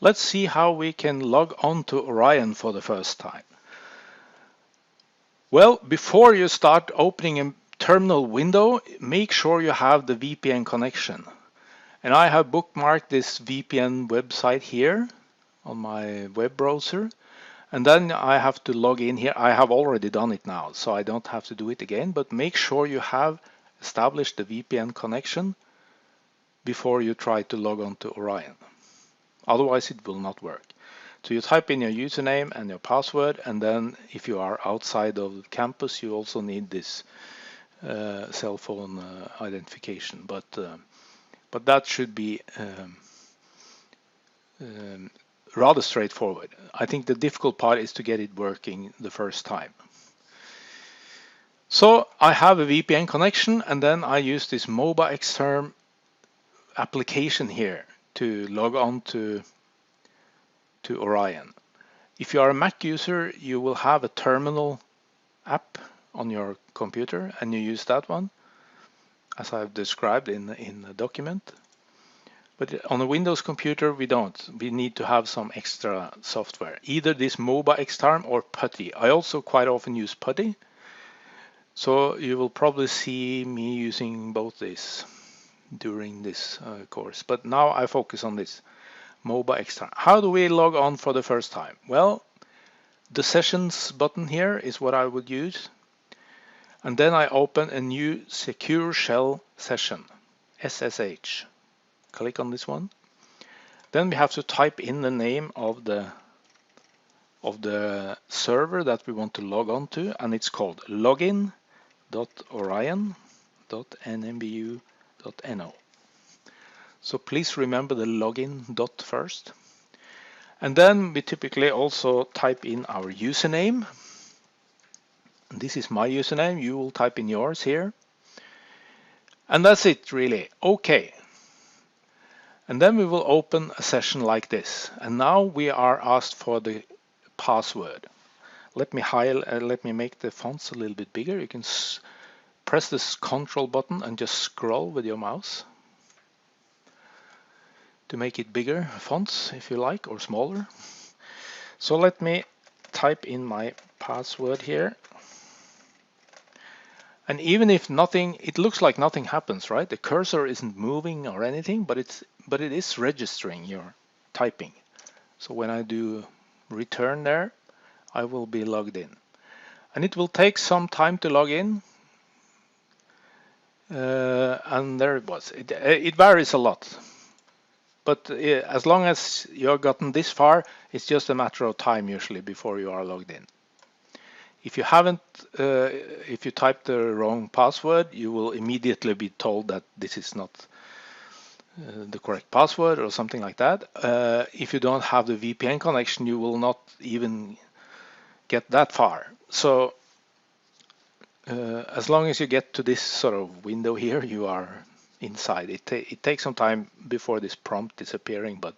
Let's see how we can log on to Orion for the first time. Well, before you start opening a terminal window, make sure you have the VPN connection. And I have bookmarked this VPN website here on my web browser. And then I have to log in here. I have already done it now, so I don't have to do it again. But make sure you have established the VPN connection before you try to log on to Orion. Otherwise, it will not work. So you type in your username and your password, and then if you are outside of campus, you also need this cell phone identification. But that should be rather straightforward. I think the difficult part is to get it working the first time. So I have a VPN connection, and then I use this MOBA Xterm application here to log on to Orion. If you are a Mac user, you will have a terminal app on your computer, and you use that one, as I've described in the document. But on a Windows computer, we don't. We need to have some extra software, either this MOBA Xterm or PuTTY. I also quite often use PuTTY, so you will probably see me using both these during this course. But now I focus on this MOBA Xterm. How do we log on for the first time? Well, the sessions button here is what I would use. And then I open a new secure shell session, SSH. Click on this one. Then we have to type in the name of the server that we want to log on to, and it's called login.orion.nmbu.no. So please remember the login dot first. And then we typically also type in our username. This is my username. You will type in yours here. And that's it, really. Okay. And then we will open a session like this. And now we are asked for the password. Let me make the fonts a little bit bigger. You can press this Control button and just scroll with your mouse to make it bigger fonts if you like, or smaller. So let me type in my password here. And even if nothing, it looks like nothing happens, right? The cursor isn't moving or anything, but it is registering your typing. So when I do return there, I will be logged in. And it will take some time to log in. And there it was. It varies a lot. But as long as you've gotten this far, it's just a matter of time usually before you are logged in. If you haven't, if you type the wrong password, you will immediately be told that this is not the correct password or something like that. If you don't have the VPN connection, you will not even get that far. So as long as you get to this sort of window here, you are inside. It takes some time before this prompt is appearing, but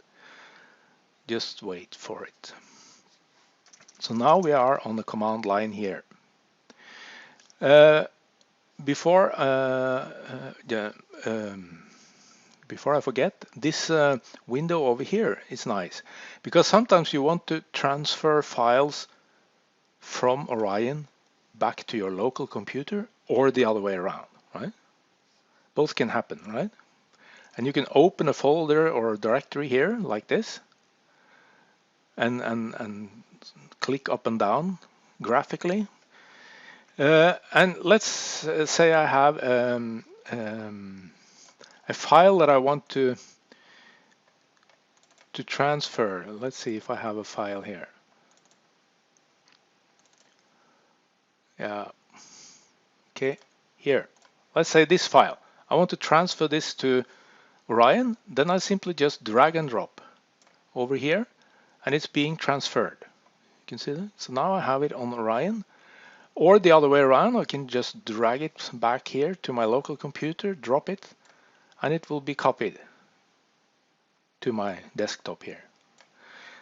just wait for it. So now we are on the command line here. Before I forget, this window over here is nice, because sometimes you want to transfer files from Orion back to your local computer, or the other way around, right? Both can happen, right? And you can open a folder or a directory here like this, and click up and down graphically. And let's say I have a file that I want to transfer. Let's see if I have a file here. Yeah. Okay, here. Let's say this file. I want to transfer this to Orion. Then I simply just drag and drop over here, and it's being transferred. You can see that. So now I have it on Orion. Or the other way around, I can just drag it back here to my local computer, drop it, and it will be copied to my desktop here.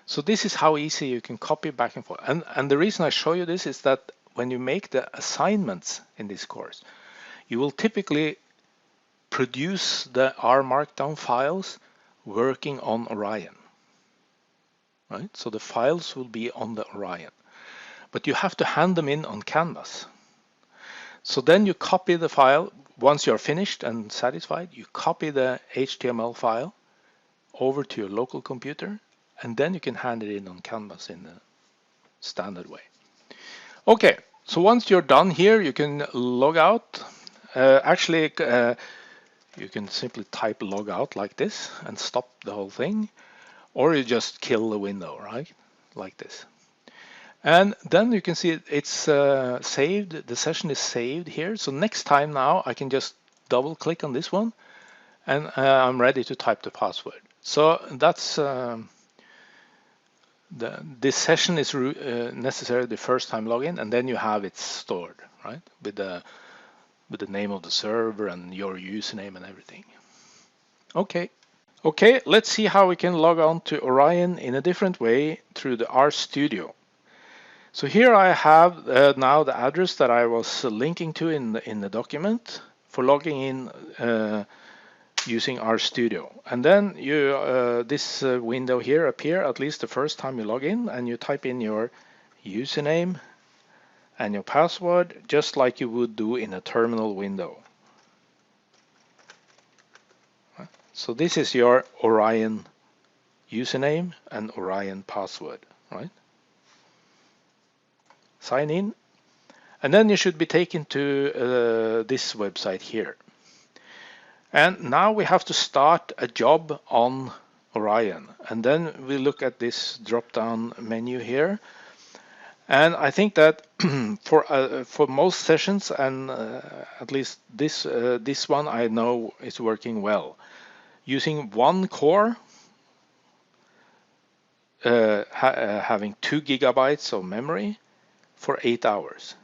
So this is how easy you can copy back and forth. And the reason I show you this is that when you make the assignments in this course, you will typically produce the R Markdown files working on Orion. right? So the files will be on the Orion, but you have to hand them in on Canvas. So then you copy the file. Once you're finished and satisfied, you copy the HTML file over to your local computer, and then you can hand it in on Canvas in the standard way. Okay, so once you're done here, you can log out. You can simply type log out like this and stop the whole thing, or you just kill the window, right? Like this. And then you can see it's saved. The session is saved here. So next time now I can just double click on this one, and I'm ready to type the password. So that's this session is necessary the first time login, and then you have it stored, right, with the name of the server and your username and everything. Okay, let's see how we can log on to Orion in a different way through the RStudio. So here I have now the address that I was linking to in the document for logging in using RStudio. And then you this window here appear at least the first time you log in, and you type in your username and your password just like you would do in a terminal window. So this is your Orion username and Orion password, right? Sign in, and then you should be taken to this website here. And now we have to start a job on Orion, and then we look at this drop-down menu here. And I think that for most sessions, and at least this one I know is working well. Using one core, having 2 gigabytes of memory for 8 hours.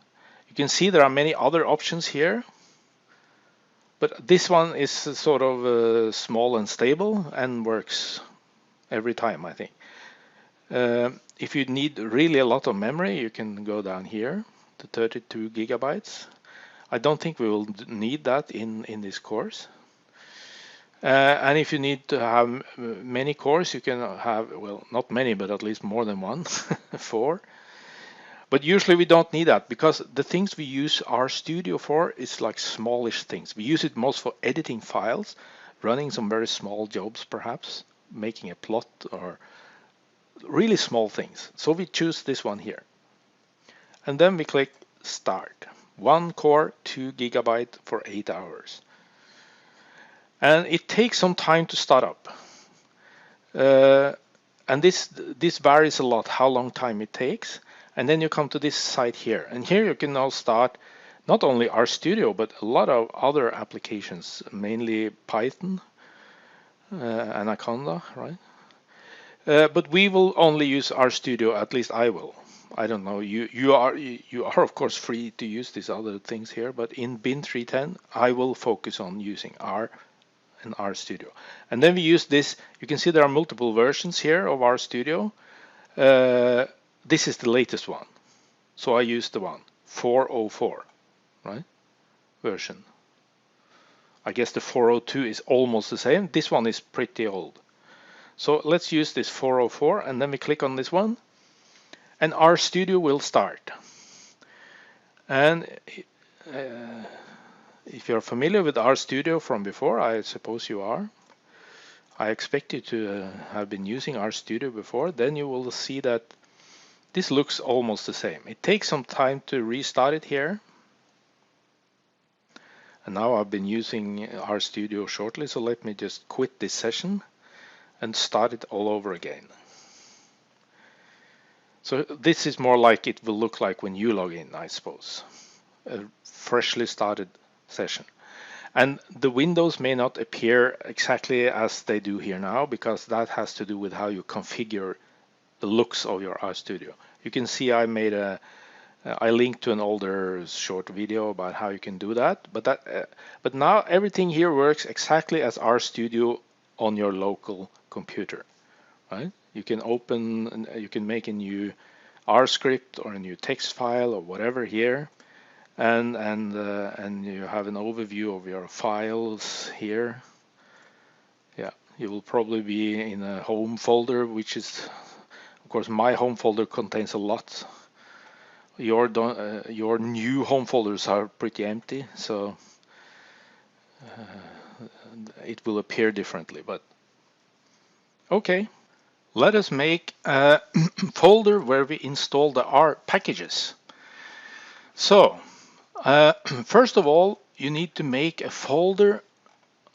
You can see there are many other options here, but this one is sort of small and stable and works every time, I think. If you need really a lot of memory, you can go down here to 32 gigabytes. I don't think we will need that in this course. And if you need to have many cores, you can have, well, not many, but at least more than one, 4. But usually we don't need that, because the things we use RStudio for is like smallish things. We use it most for editing files, running some very small jobs perhaps, making a plot or really small things. So we choose this one here. And then we click Start. 1 core, 2 gigabyte for 8 hours. And it takes some time to start up. And this varies a lot how long time it takes. And then you come to this site here. And here you can now start not only RStudio, but a lot of other applications, mainly Python, Anaconda, right? But we will only use RStudio, at least I will. I don't know, you are of course free to use these other things here, but in BIN310 I will focus on using R and RStudio. And then we use this. You can see there are multiple versions here of RStudio. This is the latest one, so I use the one 404, right, version. I guess the 402 is almost the same. This one is pretty old. So let's use this 404, and then we click on this one, and RStudio will start. And if you're familiar with RStudio from before, I suppose you are, I expect you to have been using RStudio before, then you will see that this looks almost the same. It takes some time to restart it here. And now I've been using RStudio shortly, so let me just quit this session and start it all over again. So this is more like it will look like when you log in, I suppose. A freshly started session. And the windows may not appear exactly as they do here now, because that has to do with how you configure the looks of your RStudio. You can see I linked to an older short video about how you can do that. But now everything here works exactly as RStudio on your local computer, right? You can make a new R script or a new text file or whatever here, and you have an overview of your files here. Yeah, you will probably be in a home folder, which is Of course, my home folder contains a lot. Your new home folders are pretty empty, so it will appear differently. But okay, let us make a folder where we install the R packages. So first of all, you need to make a folder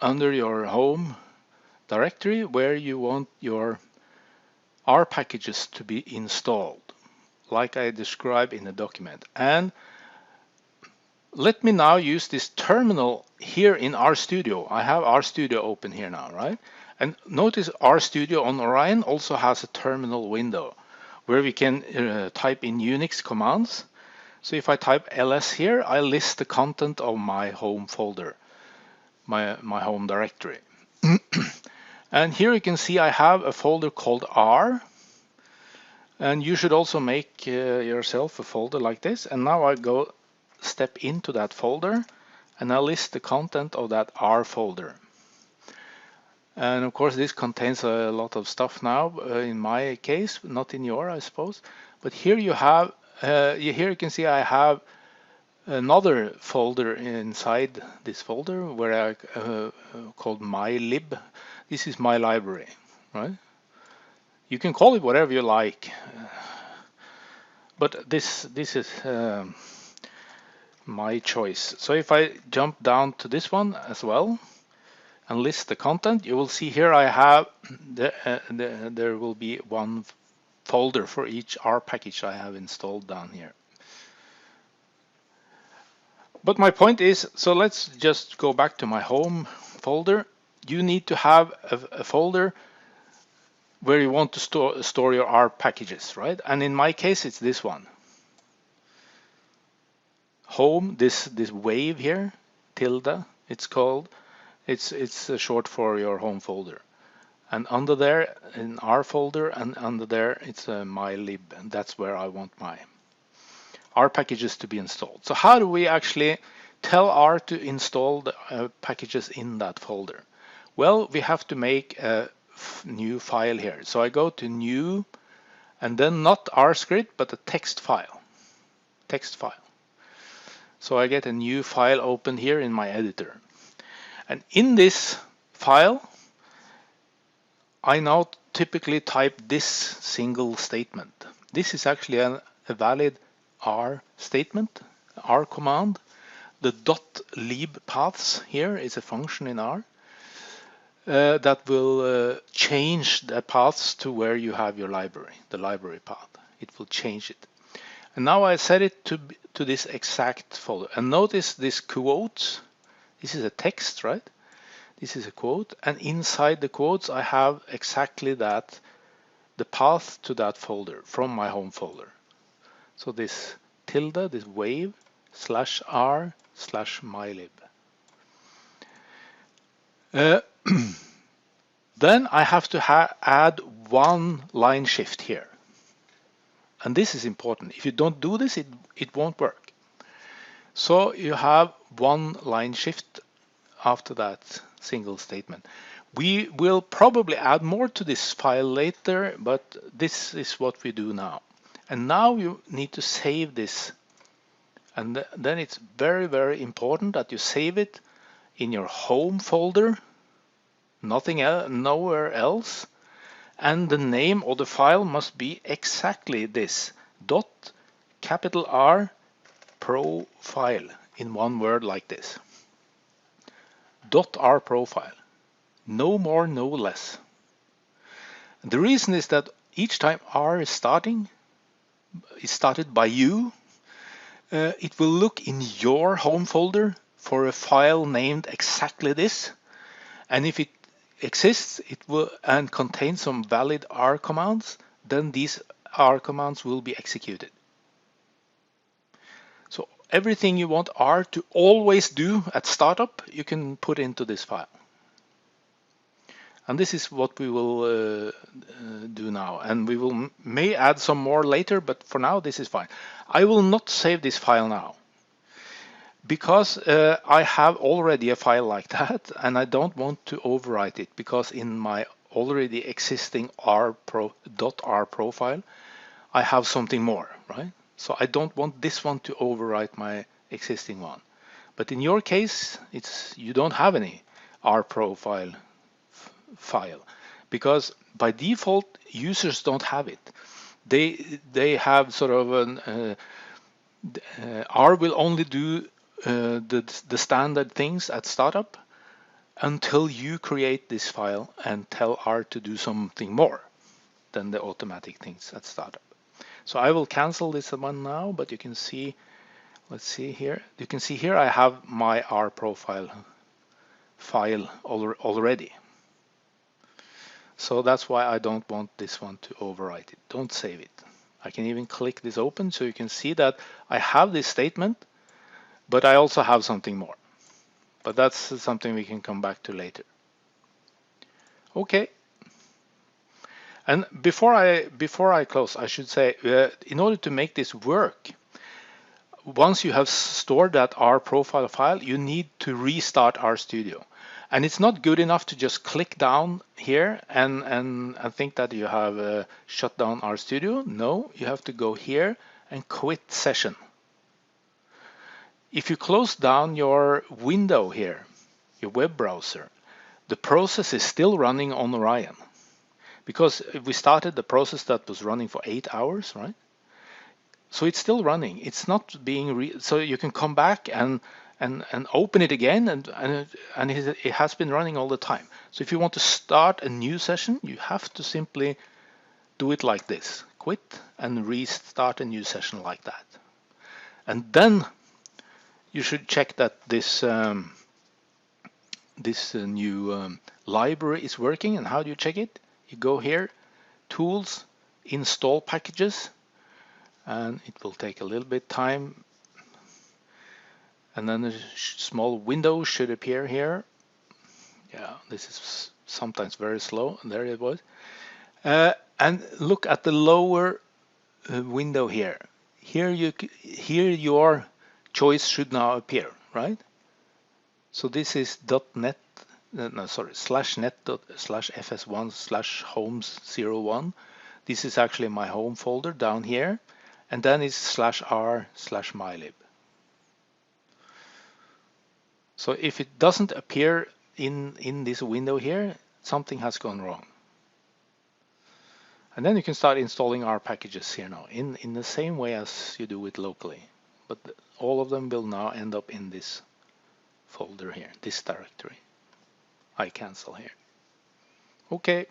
under your home directory where you want your R packages to be installed, like I described in the document. And let me now use this terminal here in RStudio. I have RStudio open here now, right? And notice RStudio on Orion also has a terminal window where we can type in Unix commands. So if I type ls here, I list the content of my home folder, my home directory. And here you can see I have a folder called R. And you should also make yourself a folder like this. And now I go step into that folder and I list the content of that R folder. And of course this contains a lot of stuff now in my case, not in your, I suppose. But here you have, here you can see I have another folder inside this folder where I called my lib. This is my library, right? You can call it whatever you like, but this is my choice. So if I jump down to this one as well and list the content, you will see here I have there will be one folder for each R package I have installed down here. But my point is, so let's just go back to my home folder. You need to have a folder where you want to store your R packages, right? And in my case, it's this one. Home, this wave here, tilde, it's called. It's short for your home folder. And under there, in R folder, and under there, it's my lib, and that's where I want my R packages to be installed. So how do we actually tell R to install the packages in that folder? Well, we have to make a new file here. So I go to new, and then not R script, but a text file. So I get a new file open here in my editor. And in this file, I now typically type this single statement. This is actually a valid R statement, R command. The .lib paths here is a function in R that will change the paths to where you have your library, the library path. It will change it. And now I set it to this exact folder. And notice this quote. This is a text, right? This is a quote. And inside the quotes, I have exactly that, the path to that folder from my home folder. So this tilde, this wave, /r/mylib. Then I have to add one line shift here. And this is important. If you don't do this, it won't work. So you have one line shift after that single statement. We will probably add more to this file later, but this is what we do now. And now you need to save this. And then it's very, very important that you save it in your home folder, nothing else, nowhere else. And the name of the file must be exactly this, .R profile, in one word like this. .R profile, no more, no less. The reason is that each time R is started by you, it will look in your home folder for a file named exactly this. And if it exists, it will and contains some valid R commands, then these R commands will be executed. So everything you want R to always do at startup, you can put into this file. And this is what we will do now. And we may add some more later, but for now this is fine. I will not save this file now, because I have already a file like that, and I don't want to overwrite it, because in my already existing .r profile, I have something more, right? So I don't want this one to overwrite my existing one. But in your case, you don't have any R profile file, because by default users don't have it. They have sort of an R will only do the standard things at startup until you create this file and tell R to do something more than the automatic things at startup. So I will cancel this one now, but you can see, let's see here. You can see here I have my R profile file already. So that's why I don't want this one to overwrite it. Don't save it. I can even click this open so you can see that I have this statement, but I also have something more. But that's something we can come back to later. Okay. And before I close, I should say, in order to make this work, once you have stored that R profile file, you need to restart RStudio. And it's not good enough to just click down here and think that you have shut down RStudio. No, you have to go here and quit session. If you close down your window here, your web browser, the process is still running on Orion. Because we started the process that was running for 8 hours, right? So it's still running. It's not being so you can come back and open it again, and it has been running all the time. So if you want to start a new session, you have to simply do it like this: quit and restart a new session like that. And then you should check that this new library is working. And how do you check it? You go here, Tools, Install Packages, and it will take a little bit time. And then a small window should appear here. Yeah, this is sometimes very slow. There it was. And look at the lower window here. Here your choice should now appear, right? So this is .net, no, sorry, /net/fs1/homes01. This is actually my home folder down here, and then it's /r/mylib. So if it doesn't appear in this window here, something has gone wrong. And then you can start installing our packages here now in the same way as you do it locally. But all of them will now end up in this folder here, this directory. I cancel here. Okay.